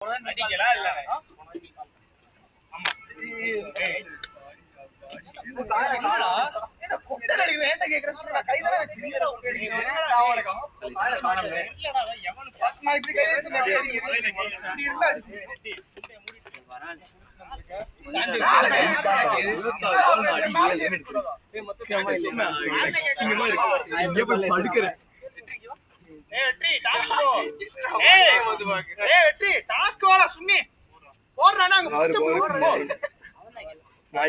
நான்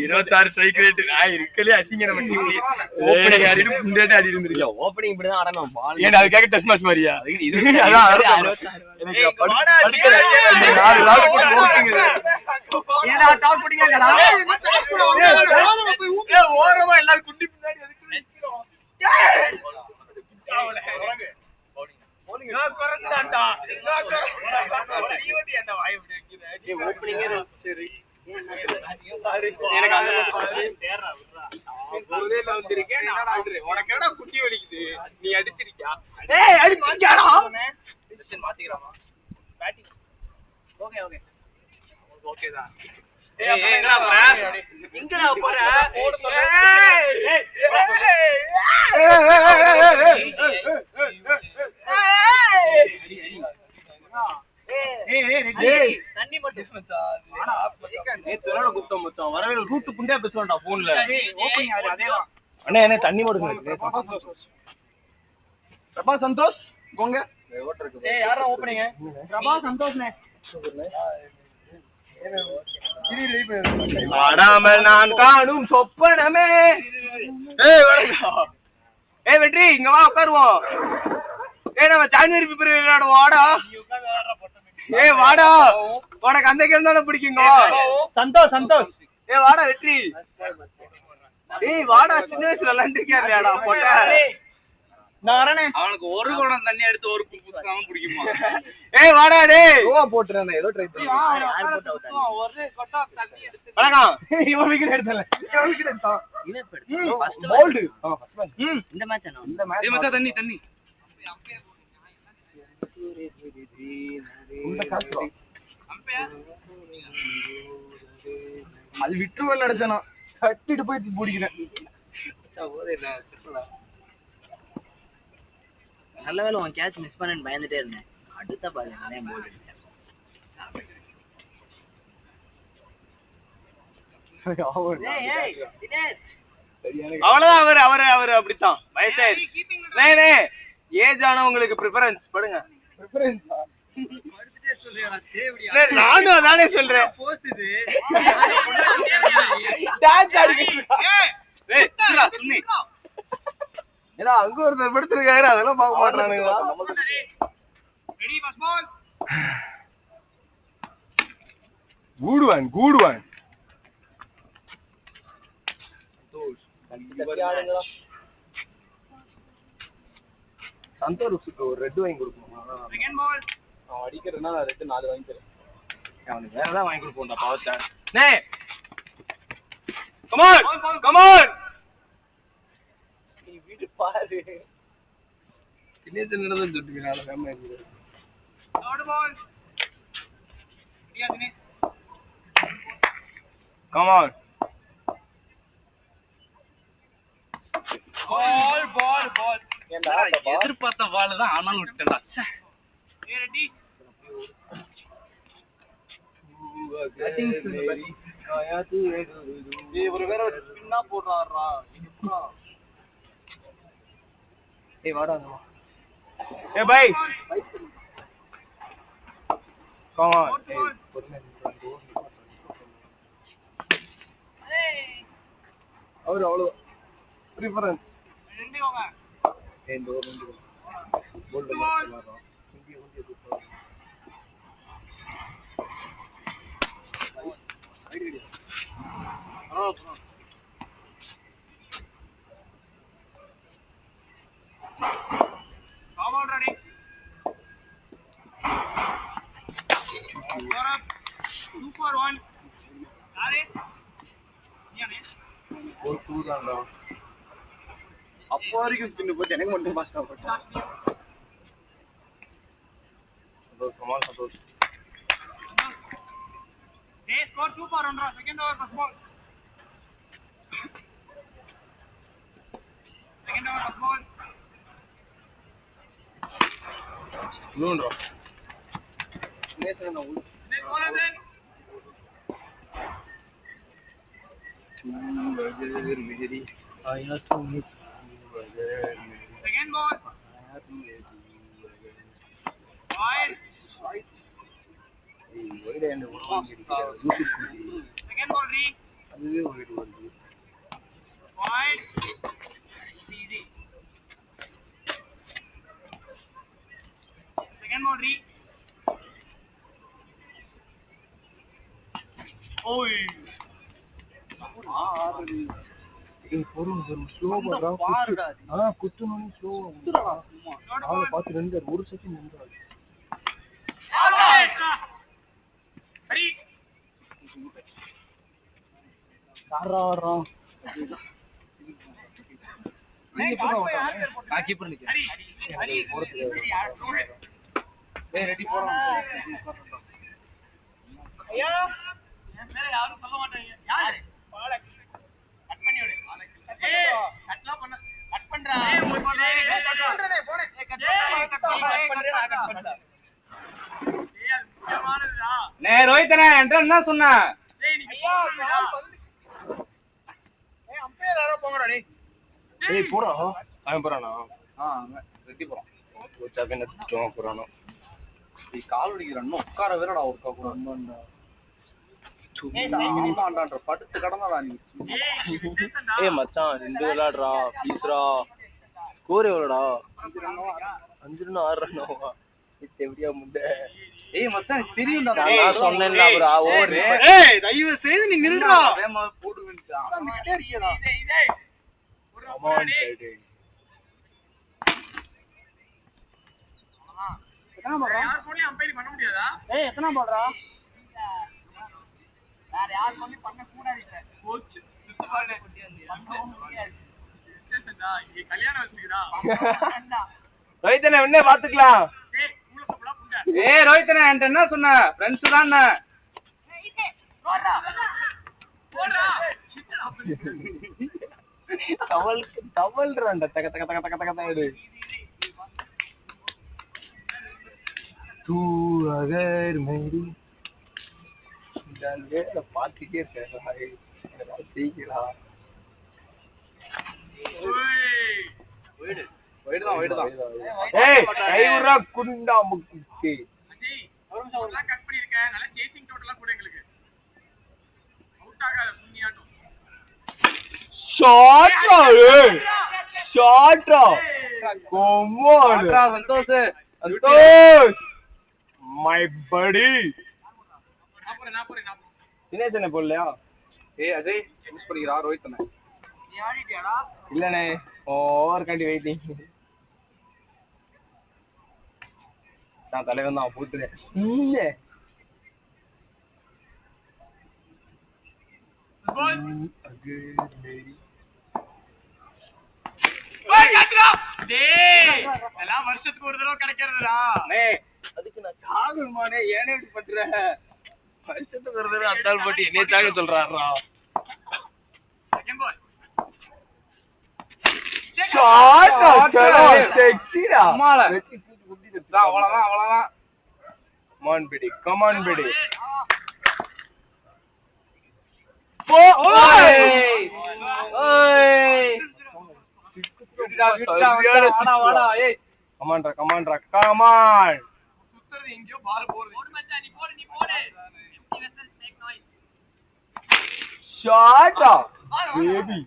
26 strike rate நான் இருக்கலே அசிங்க நம்ம டீம் ஓபனிங் ஆடிட்டு முன்னாடி ஆடி இருந்திருக்கோம். ஓபனிங் இப்படி தான் ஆடணும். பால் ஏன்னா அதுக்காக டெஸ்ட் மேட்ச் மாதிரியா? அதான் எனக்கு படிக்கிற இந்த 4 நாள் போட்டு ஓட்டுங்க. ஏடா டாப் போடிங்கடா. ஓரமா எல்லாரும் குட்டி பின்னாடி அதுக்கு நிக்கிறோம். நான் குறந்தான்டா. நீ என்ன வாய் இப்படி வைக்கிற? நீ ஓபனிங்கே சரி. எனக்கு உனக்கு என்ன குட்டி வலிக்குது? நீ அடிச்சிருக்கியா? அடி மாத்தியாடா. மாத்திக்கலாமா? பேட்டிங் ஓகே ஓகே ஓகேதான். எங்கடா போற? தண்ணி மட்டும் வரவேல் ரூட் புண்டே பேசுவான்டா போன்ல. அண்ணா என்ன தண்ணி மட்டும் பிரபா சந்தோஷ் போங்க. யாரா ஓப்பனிங்க? பிரபா சந்தோஷ்னே. ஆடாமல் நான் காணும் சொப்பனமே. வெற்றி இங்க வா உட்காருவோம். நம்ம ஜான்வரி பிப்ரவரி விளையாடுவோம். வாடா வாடா, உனக்கு அந்த கேம் தானே பிடிக்குங்க. சந்தோஷ் சந்தோஷ் வாடா வெற்றி. வாடா சின்ன வயசுல விளையாண்டுருக்கியா இல்லையாடா? போட்டா நான் வரேனே. அவனுக்கு ஒரு குடம் தண்ணி எடுத்து ஒரு புத்தகம் பிடிக்குமா? வாடா டேய் போட்டுறேன். ஏதோ ட்ரை பண்ணி ஒரு கொட்டா தண்ணி எடுத்து வணக்கம். இவன் விக்கெட் எடுத்தல. இவன் விக்கெட் எடுத்தான். First bolt. இந்த மேட்ச் என்ன? இந்த மேட்ச் தண்ணி தண்ணி அது விட்டு வெள்ள அடிச்சானா கட்டிட்டு போய் பிடிக்கிறேன். நல்ல வேலை உன் கேட்ச் மிஸ் பண்ணேன்னு பயந்துட்டே இருந்தேன். அடுத்த பால் போல் அவ்வளவுதான். அவரு அவரு அப்படித்தான் வயசு ஏஜ் ஆனவங்களுக்கு ப்ரிஃபரன்ஸ் படுங்க. நானும் அதானே சொல்றேன். அங்க ஒருத்தர் படுத்திருக்காரு, அதெல்லாம் பார்க்க மாட்டானுங்க. கூடுவான் கூடுவான். சந்தோஷுக்கு ஒரு ரெட் வாங்கி கொடுக்கணும். அவன் அடிக்கிறதுனா நான் ரெட் 4 வாங்கி தரேன். அவனுக்கு வேற ஏதாவது வாங்கி கொடுப்போம்டா பாவத்தை. கமான் கமான் நீ வீட்டு பாரு. சின்ன சின்னதா தொட்டுக்கிறான். வேமா இருக்குது. கமான் பால் பால் பால். எதிர்பார்த்த பால் தான் ஆனாலும் விட்டுடா. ஒரு வேற பின்னா போடுறாரா? வாடா பாய் அவரு அவ்வளவு ப்ரிஃபரன்ஸ். அப்போ வரைக்கும் ஸ்பின் போட்டு எனக்கு மட்டும் பாஸ்டா போட்டேன். Santhosh Score 2 for 1. Second over first ball. Second over first ball. Loon draw. Next ball again. Second ball. Wide. Second ball re. Wide. Easy. Second ball re. Oi. Slow பண்றா குத்துனோனே slow ஆளை பார்த்து நின்று ஒரு second நின்றாரு Hurry. வர்றான் keeper நிக்க Hurry. Ready போறோம் ஐயா மேல யாரும் சொல்ல மாட்டாங்க யாரு கட் பண்ணி விடு ஏய் கட்லாம் பண்ண கட் பண்றா ஏய் பண்றனே போனே கட் பண்றா ஏய் அது முக்கியமானதுடா நே ரோஹித்ண்ணே என்கிட்ட என்ன சொன்ன டேய் நீ ஐயா ஏய் அம்பையர் யாரோ போங்கடா டேய் ஏய் போறா அவன் போறானா ரெட்டி போறான் கோச்சா என்ன திட்டுவான் போறானோ நீ கால் அடிக்கிறான் உட்கார வேறடா ஒர்க் ஆகுறான்டா ஆமாண்டான்ற படுத்து கடந்தடா நீ ஏய் மச்சான் 2 விளையாடுறா ப்ளீஸ்ரா ஸ்கோர் எவ்வளோடா 5 ரன் 6 ரன்னுவா எப்படியா முண்டை ஏய் மச்சான் எனக்கு தெரியும்டா நான் சொன்னேன்ல bro ஓவர் ஏய் தயவு செய்து நீ நில்றா வேமா போடு வென்றான் டேய் ஒரு கமான் சைடு எத்தனை பால் யார் சொல்லி அம்பையர் பண்ண முடியாதா ஏய் எத்தனை பால்டா வேற யார் சொல்லி பண்ண கூடாது இல்ல கோச் சுத்தமான குட்டி வந்து பண்ண முடியாது சேட்டா இங்க கல்யாணம் வச்சிருக்கா ரோஹித்ண்ணே என்ன பாத்துக்கலாம் டேய் உள்ள போடா புங்க ஏய் ரோஹித்ண்ணே என்கிட்ட என்ன சொன்ன ஃப்ரெண்ட்ஸ் தான் ஏய் போடா போடா டவல்றான்டா தக தக தக தக தக தக तू अगर मेरी வேலை பார்த்துட்டே இருக்கேன் செய்கிறா ஏய் கை விடுறா குண்டா முக்கிட்டு அஜய் ஒரு நிமிஷம் எல்லாம் கட் பண்ணிருக்கேன் நல்லா சேசிங் டோட்டலா கூட எங்களுக்கு அவுட் ஆகாத புண்ணியாட்டம் ஷாட்டா ஏய் ஷாட்டா கம் ஆன் சந்தோஷ் சந்தோஷ் மை படி நாப்பறேன் தினேஷ் என்ன போடலையா ஏய் அஜய் யூஸ் பண்ணிக்கிறா ரோஹித்ண்ணே நீ ஆடிட்டியாடா இல்லண்ணே ஓவர் காண்டி வெயிட்டிங் நான் தலைவன் தான் பூத்துறேன் இல்ல டேய் எல்லாம் வருஷத்துக்கு ஒரு தடவை கிடைக்கிறதுடா அதுக்கு நான் சாகணுமானே ஏனே இப்படி பண்ற வருஷத்துக்கு ஒரு தடவை அத்தாள் போட்டு என்னைய சாக சொல்றாரா செகண்ட் பால் அவ்வளவுதான் கமான் பிடி கமான் பிடி கமான்டா கமான்டா கமான் சுத்துறது எங்கயோ பால் போறது போடு மச்சான் நீ போடு ஸ்னேக் நாய்ஸ் ஷாட்டா பேபி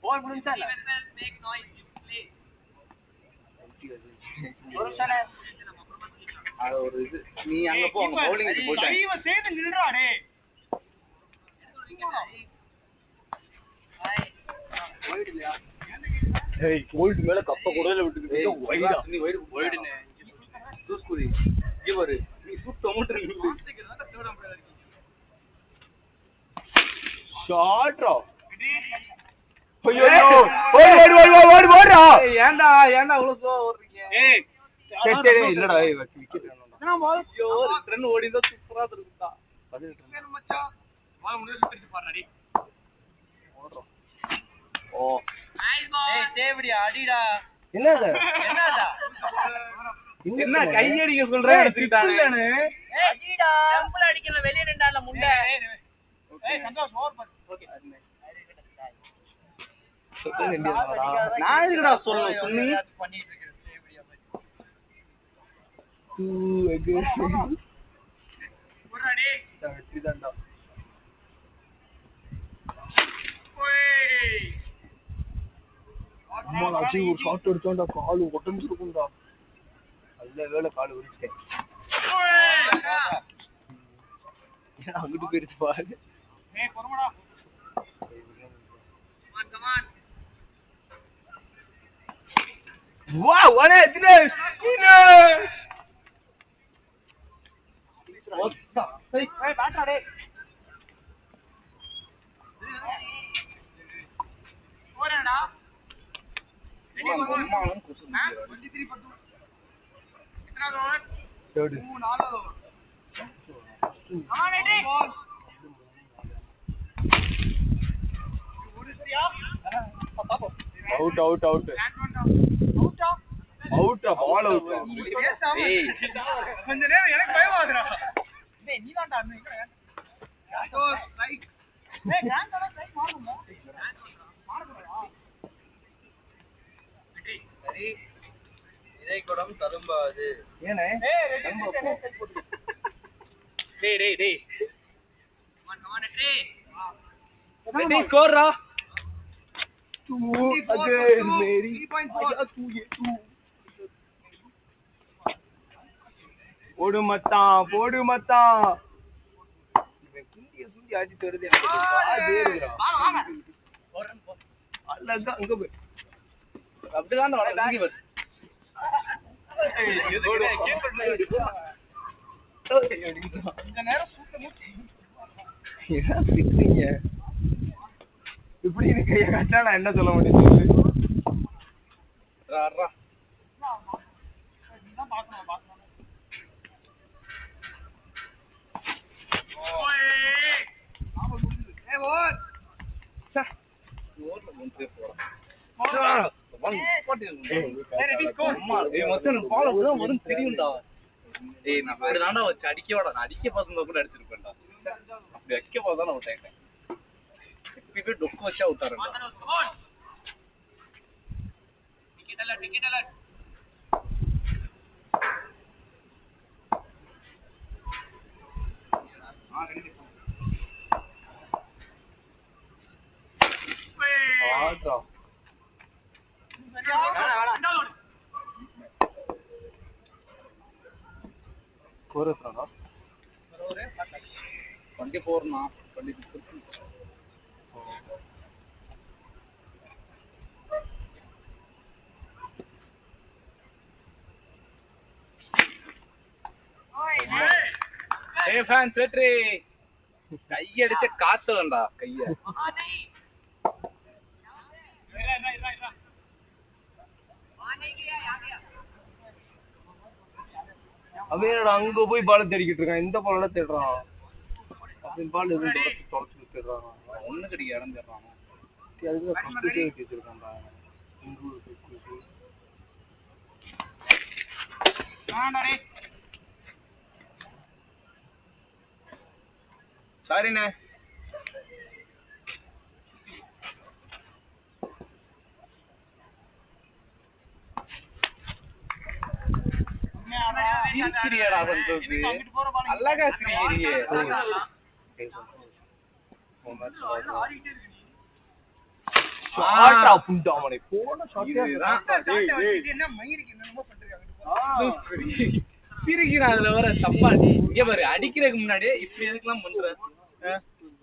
பால் முடிஞ்சா இல்ல ஸ்னேக் நாய்ஸ் ப்ளே ஒரு சனே அது ஒரு இது நீ அங்க போ அங்க பவுலிங் போடு தயவு செய்து நில்றா டேய் ஏய் கோல்ட் மேல கப்ப குடல விட்டுக்கிட்டு வைடா நீ வைடுனே சூஸ்குரி இவரு நீ சுத்த மூட்டை நில்லு ஷாட்டா ஐயோ ஓடுடா ஏன்டா இவ்வளவு ஸ்லோவா ஓடுறீங்க ஏய் சரி இல்லடா விக்கெட் எத்தனை பால் ஐயோ 2 ரன் ஓடிந்தா சூப்பரா உட்காந்துருக்குதா 18 மச்சான் வா முடிஞ்சு சுத்திட்டு பாறடி ஓடுறோம் ஓ ஏய் தேவடி அடிடா என்னது என்ன கையடிக்க சொல்றேன் எடுத்துட்டானே ஏய் அடிடா டெம்பிள் அடிக்கல வெளிய நின்றால முண்டை ஏய் சந்தோஷ் ஓவர் பாஸ் ஓகே நான் எதுக்குடா சொல்லணும் சுன்னி பண்ணிட்டு இருக்கேன் தேவடியா போறாடி வெற்றிதான்டா ஓய் அம்மா ஆச்சு ஒரு ஷாட் அடிச்சோம்டா கால் ஒட்டஞ்சிருக்கும்டா நல்ல வேளை கால் உரிச்சிட்டேன் அங்கிட்டு போயிருச்சு பாரு ஏய் பொறுமடா கம் ஆன் வா ஒரே தினேஷ் ஏய் பேட்டா டேய் போறடா ரெடி போறோம் 23 பட்டு எத்தனை over third 4 over on ready ஒரு சரியா பாப்போம் அவுட் அவுட் அவுட் அவுட்டா அவுட்டா பால் அவுட் ஏய் கொஞ்ச நேரம் எனக்கு பயமாதுடா டேய் நீ தான்டா அண்ணே ஓ ஸ்ட்ரைக் ஏய் கிராண்ட் ஆனா ஸ்ட்ரைக் மாறுமா மாறுமா சரி இதை கூடம் தரும்பாது ஏனே ஏய் ரெடி போடு டேய் கமான் ரெடி ரெடி ஸ்கோர்ரா again Mary 3.4 போடு மச்சான் இவன் குண்டிய சுண்டி அடிச்சு வருது எனக்கு கால் வேறுதுடா வாங்க அழகா அங்க போய் அப்படிதான் வர லாகி வர இந்த நேரம் சூட்டமு என்ன திட்டுறீங்க இப்படி கைய கட்டா நான் என்ன சொல்ல முடியும் நீதான் பார்க்கணும் ஓய் நாம முடிஞ்சு ஏய் ஓர் ரெடி ஸ்கோர் அடிக்க பசங்க கூட அடிச்சிருப்பேன்டா அப்படி வைக்க போதான் நான் விட்டேன் எப்பயுமே டொக்கு வச்சா விட்டாருடா டிக்கெட் அலர்ட் ஆட்ரா கோரஸ்தானா 24 26 ஃபேன் வெற்றி கையடிச்ச காத்து வேண்டா கைய அவன் அங்க போய் பால தேடிக்கிட்டு இருக்கான் இந்த பால தேடுறான் அவன் பால் எதுவும் தொலைச்சு தேடுறான் ஒண்ணு கிடைக்க இடம் தேடுறான் அதுக்கு கம்ப்யூட்டர் வச்சிருக்கான்டா சாரிண்ணே சிரிக்கிறியடா சந்தோஷ் அழகா சிரிக்கிறியே ஷாட்டா புண்டாமனை போன ஷாட் சிரிக்கிறான் அதுல வர தப்பா இங்க பாரு அடிக்கிறதுக்கு முன்னாடியே இப்படி எதுக்கெல்லாம் பண்ற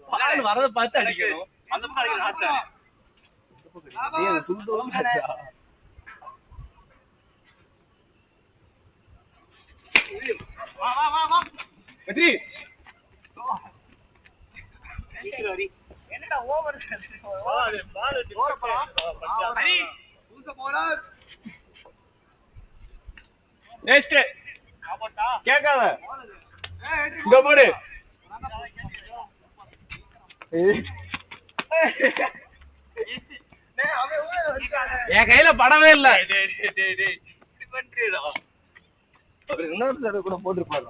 பால் வரத பார்த்து அடிக்கணும் அந்த பக்கம் அடிக்கணும் வெற்றி என்னடா ஓவர் நெக்ஸ்ட் கேட்காத இங்க போடு. என் கையில படவே இல்ல. டேய் இப்படி பண்றீடா. இன்னொரு தடவை கூட போட்டுருப்பாரு.